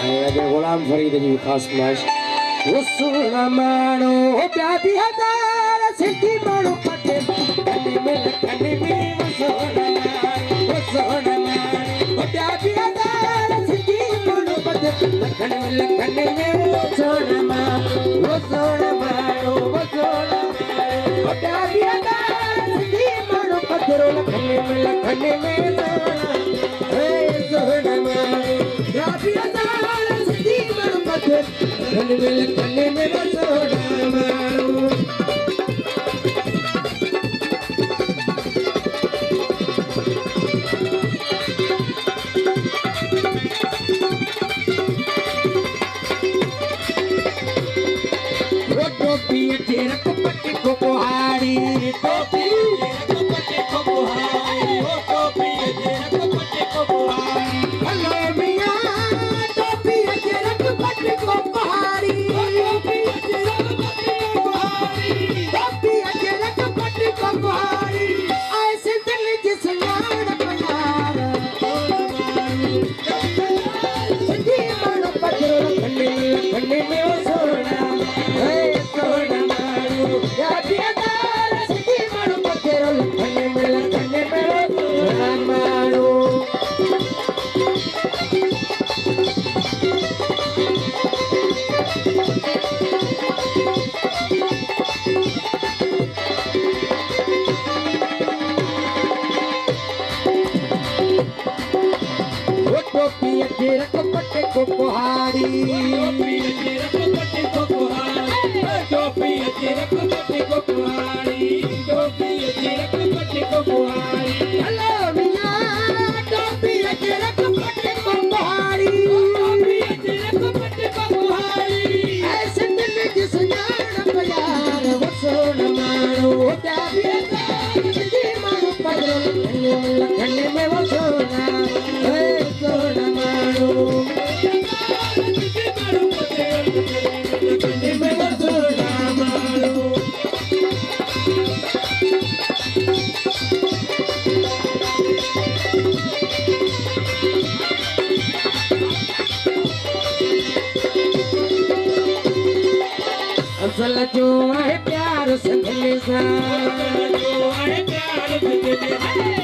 गुलाम फरीद जी खास फरमाइश वो सोना मानो प्यादी हजार सिद्धि मानो पटे कने में लखने में वो सोना मानो प्यादी हजार सिद्धि मानो पटे लखने में वो सोना मानो प्यादी हजार सिद्धि मानो पटे लखने में सोना मानो प्यादी हजार सिद्धि मानो पटे कने में सोना मानो टोपी तेरा कपटे को बुहारी टोपी तेरा कपटे को बुहारी टोपी तेरा कपटे को बुहारी हेलो मियां टोपी तेरा कपटे को बुहारी टोपी तेरा कपटे को बुहारी टोपी तेरा कपटे को बुहारी ऐसे दिल जिस यार प्यार सिद्धि मानो पत्थर खंडे में सोना टोपी तेरा कपटे को बुहारी टोपी तेरा कपटे को बुहारी टोपी तेरा कपटे को बुहारी हेलो मियां टोपी तेरा कपटे को बुहारी टोपी तेरा कपटे को बुहारी ऐसे दिल जिस यार प्यार वो सोना मानो प्यादी सिद्धि मानो पत्थर खंडे में वो सोना सोना मानो खंडे में वो सोना मानो असल जो है प्यार संग में सा जो है प्यार संग में